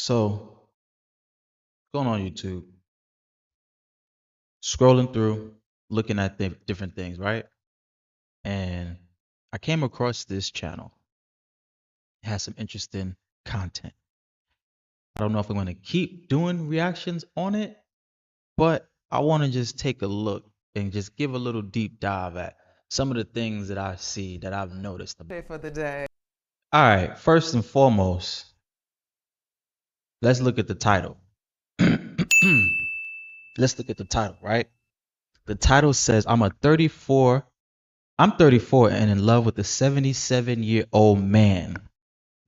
So, going on YouTube, scrolling through, looking at different things, right? And I came across this channel. It has some interesting content. I don't know if I'm going to keep doing reactions on it, but I want to just take a look and just give a little deep dive at some of the things that I see that I've noticed. For the day. All right, first and foremost, let's look at the title. Let's look at the title, right? The title says, I'm 34 and in love with a 77-year-old man.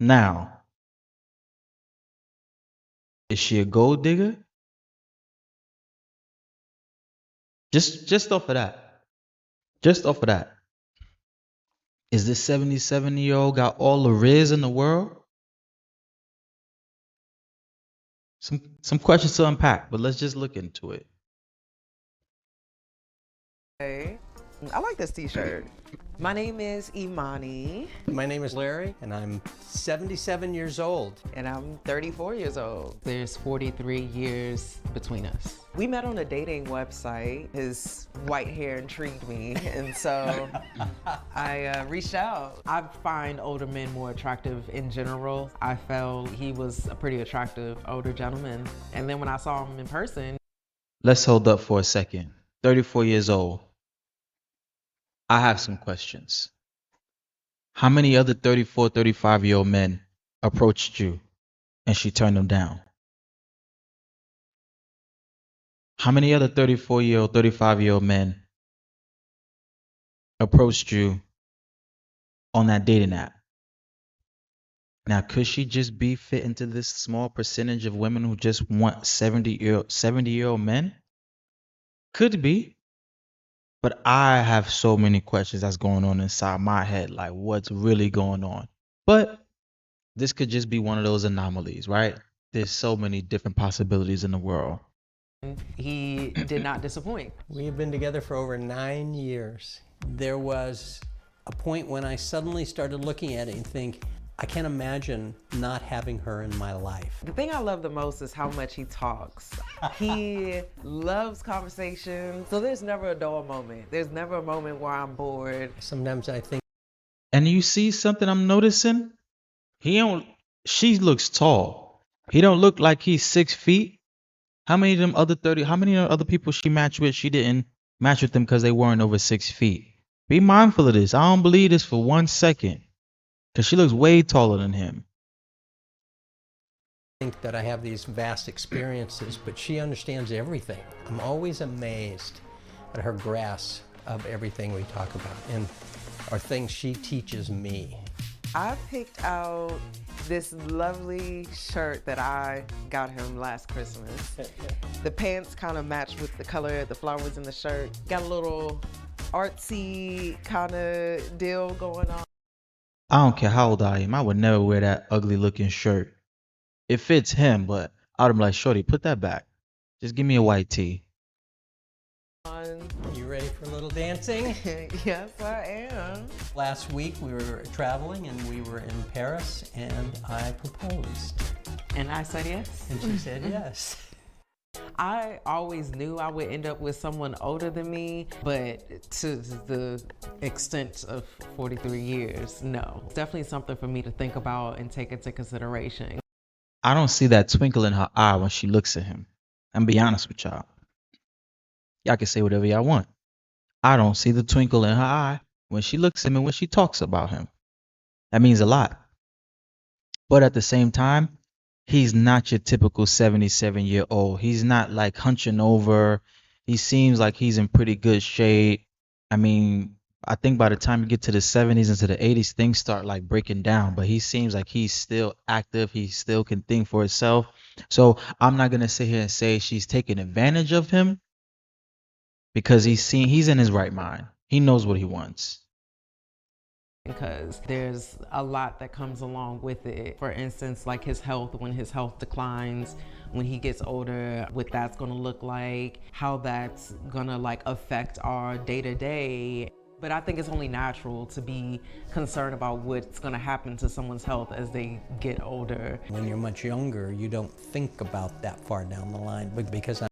Now, is she a gold digger? Just off of that. Just off of that. Is this 77-year-old got all the riz in the world? Some questions to unpack, but let's just look into it. Hey, I like this t-shirt. My name is Imani. My name is Larry, and I'm 77 years old. And I'm 34 years old. There's 43 years between us. We met on a dating website. His white hair intrigued me, and so I reached out. I find older men more attractive in general. I felt he was a pretty attractive older gentleman. And then when I saw him in person, Let's hold up for a second. 34 years old. I have some questions. How many other 34, 35-year-old men approached you and she turned them down? How many other 34-year-old, 35-year-old men approached you on that dating app? Now, could she just be fit into this small percentage of women who just want 70-year-old men? Could be. But I have so many questions that's going on inside my head, like what's really going on. But this could just be one of those anomalies, right? There's so many different possibilities in the world. he did not disappoint. We have been together for over 9 years. There was a point when I suddenly started looking at it and think, I can't imagine not having her in my life. The thing I love the most is how much he talks. He loves conversation, so there's never a dull moment. There's never a moment where I'm bored. Sometimes I think, And you see something I'm noticing? She looks tall. He don't look like he's 6 feet. How many other people she matched with, she didn't match with them because they weren't over 6 feet? Be mindful of this. I don't believe this for 1 second. Because she looks way taller than him. that I have these vast experiences, but she understands everything. I'm always amazed at her grasp of everything we talk about and are things she teaches me. I picked out this lovely shirt that I got him last Christmas. The pants kind of match with the color of the flowers in the shirt. Got a little artsy kind of deal going on. I don't care how old I am. I would never wear that ugly looking shirt. It fits him, but I would be like, shorty, put that back. Just give me a white tee. You ready for a little dancing? Yes, I am. Last week we were traveling and we were in Paris and I proposed. And I said yes. And she said yes. I always knew I would end up with someone older than me, but to the extent of 43 years, no. It's definitely something for me to think about and take into consideration. I don't see that twinkle in her eye when she looks at him. I'm be honest with y'all. Y'all can say whatever y'all want. I don't see the twinkle in her eye when she looks at him and when she talks about him. That means a lot. But at the same time, he's not your typical 77-year-old. He's not like hunching over. He seems like he's in pretty good shape. I mean, I think by the time you get to the 70s into the 80s, things start like breaking down. But he seems like he's still active. He still can think for himself. So I'm not going to sit here and say she's taking advantage of him because he's in his right mind. He knows what he wants. Because there's a lot that comes along with it. For instance, like his health, when his health declines, when he gets older, what that's gonna look like, how that's gonna like affect our day-to-day. But I think it's only natural to be concerned about what's going to happen to someone's health as they get older. When you're much younger, you don't think about that far down the line, but because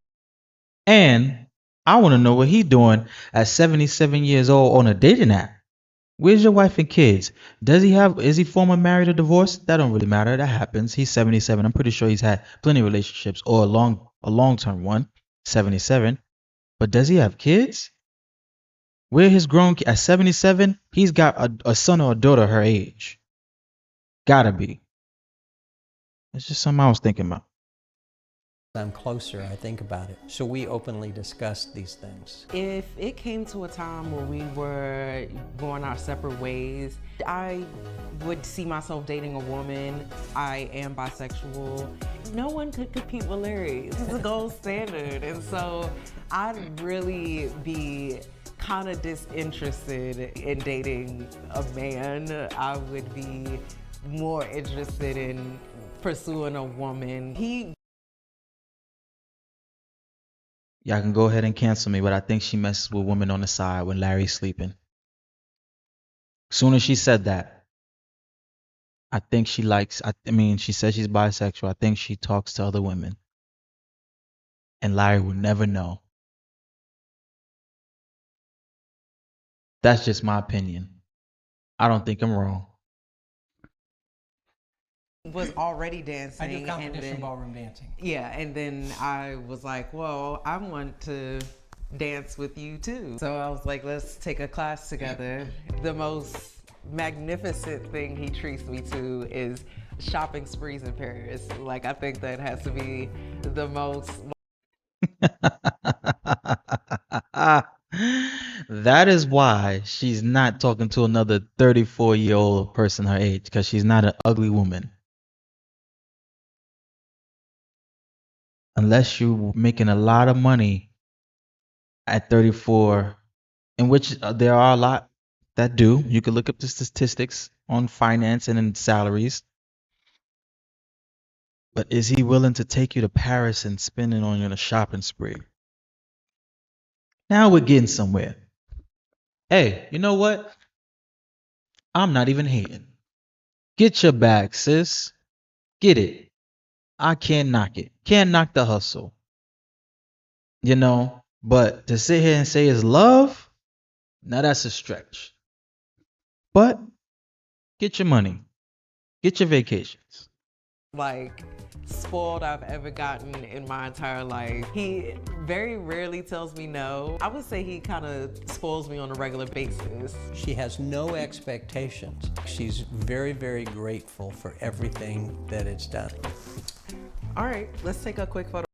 And I want to know what he doing at 77 years old on a dating app. Where's your wife and kids? Is he former married or divorced? That don't really matter. That happens. He's 77. I'm pretty sure he's had plenty of relationships or a long-term one, 77. But does he have kids? Where his at 77, he's got a son or a daughter her age. Gotta be. It's just something I was thinking about. I'm closer, I think about it. So we openly discuss these things. If it came to a time where we were going our separate ways, I would see myself dating a woman. I am bisexual. No one could compete with Larry. This is a gold standard. And so I'd really be kind of disinterested in dating a man. I would be more interested in pursuing a woman. Y'all can go ahead and cancel me, but I think she messes with women on the side when Larry's sleeping. Soon as she said that, I think she likes, she says she's bisexual. I think she talks to other women. And Larry will never know. That's just my opinion. I don't think I'm wrong. Was already dancing. I do competition ballroom dancing. Yeah, and then I was like, well, I want to dance with you too. So I was like, let's take a class together. The most magnificent thing he treats me to is shopping sprees in Paris. Like, I think that has to be the most. That is why she's not talking to another 34-year-old person her age, because she's not an ugly woman. Unless you're making a lot of money at 34, in which there are a lot that do. You can look up the statistics on finance and in salaries. But is he willing to take you to Paris and spend it on you on a shopping spree? Now we're getting somewhere. Hey, you know what? I'm not even hating. Get your bag, sis. Get it. I can't knock it. Can't knock the hustle. You know, but to sit here and say it's love, now that's a stretch. But get your money. Get your vacations. Like, spoiled I've ever gotten in my entire life. He very rarely tells me no. I would say he kind of spoils me on a regular basis. She has no expectations. She's very, very grateful for everything that it's done. All right, let's take a quick photo.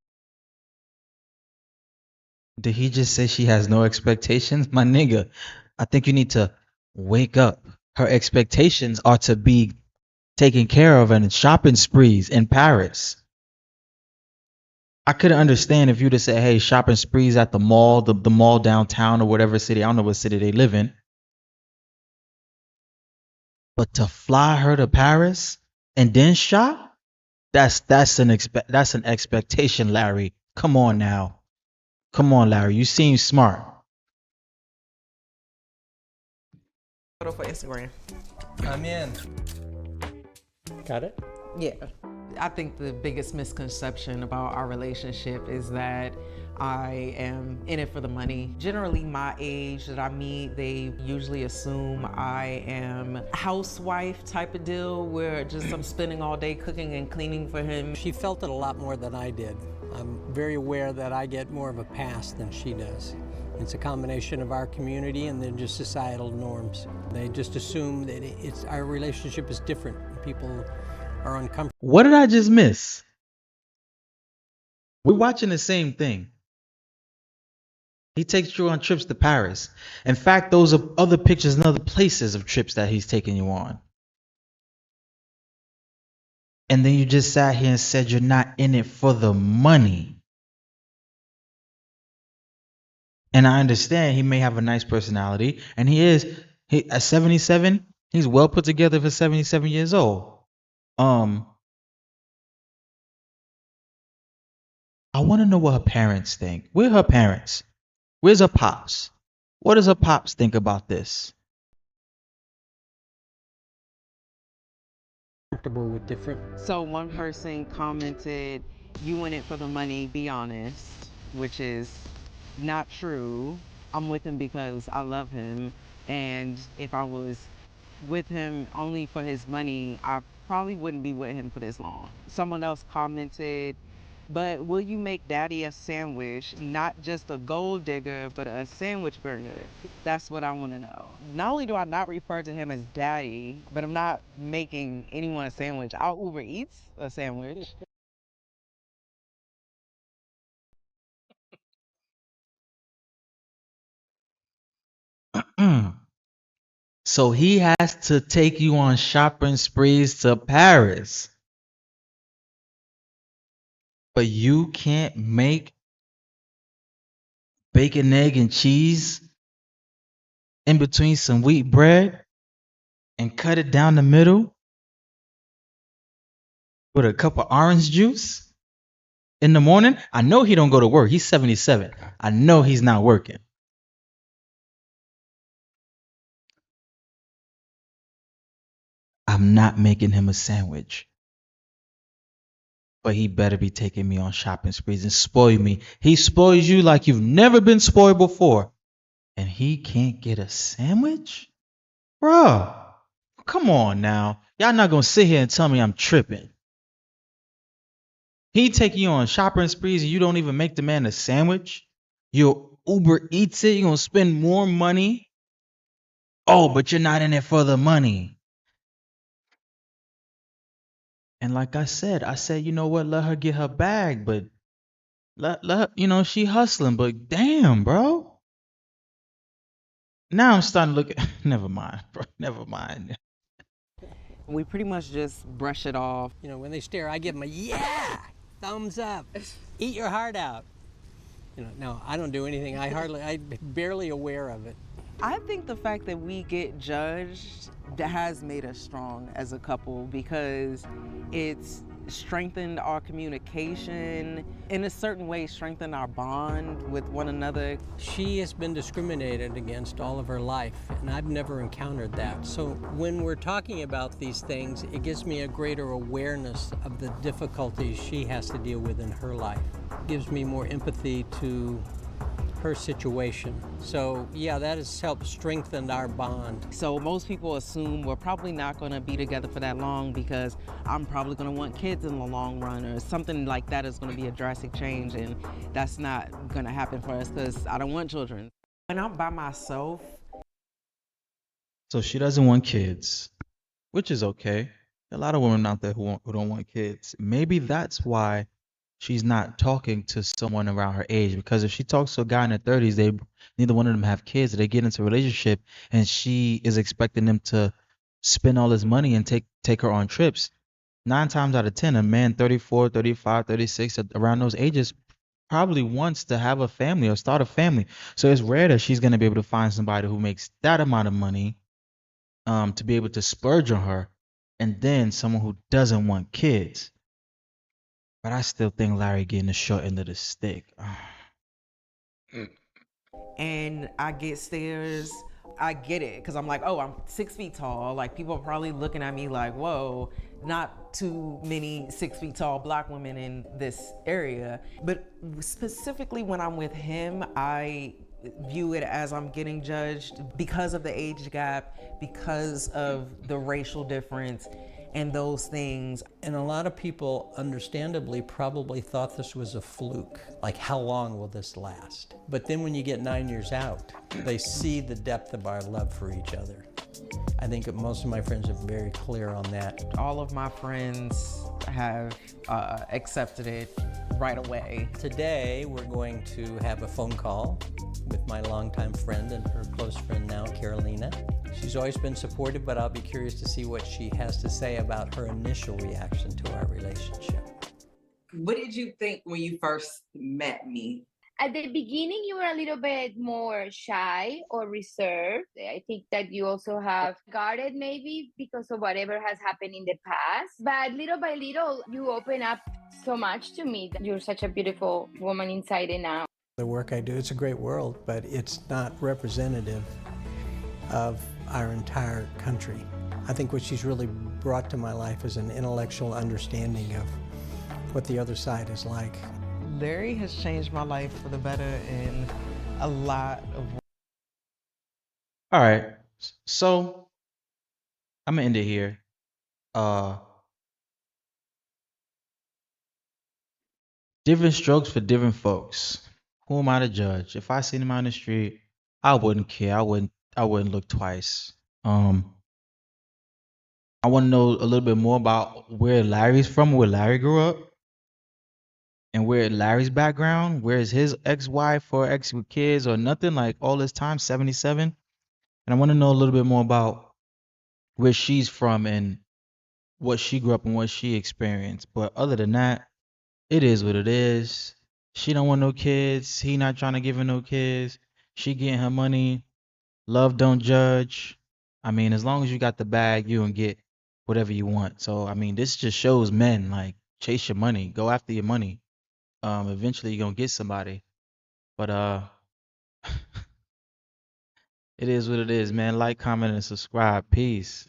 Did he just say she has no expectations? My nigga, I think you need to wake up. Her expectations are to be taken care of and shopping sprees in Paris. I couldn't understand if you'd have said, hey, shopping sprees at the mall, the mall downtown or whatever city. I don't know what city they live in. But to fly her to Paris and then shop? That's an expectation, Larry. Come on now. Come on, Larry. You seem smart. Photo for Instagram. I'm in. Got it? Yeah. I think the biggest misconception about our relationship is that I am in it for the money. Generally, my age that I meet, they usually assume I am a housewife type of deal where just I'm spending all day cooking and cleaning for him. She felt it a lot more than I did. I'm very aware that I get more of a pass than she does. It's a combination of our community and then just societal norms. They just assume that our relationship is different. People are uncomfortable. What did I just miss? We're watching the same thing. He takes you on trips to Paris. In fact, those are other pictures and other places of trips that he's taking you on. And then you just sat here and said you're not in it for the money. And I understand he may have a nice personality, and at 77, he's well put together for 77 years old. I want to know what her parents think. Where are her parents? Where's her pops? What does her pops think about this? Comfortable with different. So one person commented, "You in it for the money, be honest," which is not true. I'm with him because I love him. And if I was with him only for his money, I probably wouldn't be with him for this long. Someone else commented, "But will you make daddy a sandwich? Not just a gold digger, but a sandwich burger." That's what I want to know. Not only do I not refer to him as daddy, but I'm not making anyone a sandwich. I'll Uber Eats a sandwich. So he has to take you on shopping sprees to Paris, but you can't make bacon, egg, and cheese in between some wheat bread and cut it down the middle with a cup of orange juice in the morning. I know he don't go to work. He's 77. I know he's not working. I'm not making him a sandwich, but he better be taking me on shopping sprees and spoil me. He spoils you like you've never been spoiled before, and he can't get a sandwich? Bro, come on now. Y'all not gonna sit here and tell me I'm tripping. He take you on shopping sprees and you don't even make the man a sandwich? You'll Uber Eats it, you're gonna spend more money. Oh, but you're not in it for the money. And like I said, you know what, let her get her bag, but let her, she hustling, but damn, bro. Now I'm starting to look at never mind, bro. Never mind. We pretty much just brush it off. You know, when they stare, I give them a yeah, thumbs up, eat your heart out. You know, no, I don't do anything. I'm barely aware of it. I think the fact that we get judged has made us strong as a couple because it's strengthened our communication, in a certain way strengthened our bond with one another. She has been discriminated against all of her life, and I've never encountered that. So when we're talking about these things, it gives me a greater awareness of the difficulties she has to deal with in her life. It gives me more empathy to her situation. So yeah, that has helped strengthen our bond. So most people assume we're probably not going to be together for that long because I'm probably going to want kids in the long run, or something like that is going to be a drastic change, and that's not going to happen for us because I don't want children. When I'm by myself. So she doesn't want kids, which is okay. A lot of women out there who don't want kids. Maybe that's why she's not talking to someone around her age, because if she talks to a guy in their 30s, neither one of them have kids, they get into a relationship and she is expecting them to spend all this money and take her on trips. 9 times out of 10, a man 34, 35, 36, around those ages probably wants to have a family or start a family. So it's rare that she's going to be able to find somebody who makes that amount of money to be able to splurge on her, and then someone who doesn't want kids. But I still think Larry getting the short end of the stick. And I get stares. I get it because I'm like, oh, I'm 6 feet tall. Like, people are probably looking at me like, whoa, not too many 6 feet tall Black women in this area. But specifically when I'm with him, I view it as I'm getting judged because of the age gap, because of the racial difference, and those things. And a lot of people, understandably, probably thought this was a fluke. Like, how long will this last? But then when you get 9 years out, they see the depth of our love for each other. I think that most of my friends are very clear on that. All of my friends have accepted it right away. Today, we're going to have a phone call with my longtime friend and her close friend now, Carolina. She's always been supportive, but I'll be curious to see what she has to say about her initial reaction to our relationship. What did you think when you first met me? At the beginning, you were a little bit more shy or reserved. I think that you also have guarded maybe because of whatever has happened in the past. But little by little, you open up so much to me. You're such a beautiful woman inside and out. The work I do, it's a great world, but it's not representative of our entire country. I think what she's really brought to my life is an intellectual understanding of what the other side is like. Larry has changed my life for the better in a lot of ways. All right. So I'm gonna end it here. Uh, different strokes for different folks. Who am I to judge? If I seen him on the street, I wouldn't care. I wouldn't look twice. I want to know a little bit more about where Larry's from, where Larry grew up, and where Larry's background. Where is his ex-wife or ex with kids or nothing like all this time, 77. And I want to know a little bit more about where she's from and what she grew up and what she experienced. But other than that, it is what it is. She don't want no kids. He not trying to give her no kids. She getting her money. Love don't judge. I mean, as long as you got the bag, you can get whatever you want. So I mean, this just shows men like chase your money, go after your money. Eventually you're gonna get somebody. But it is what it is, man. Like, comment, and subscribe. Peace.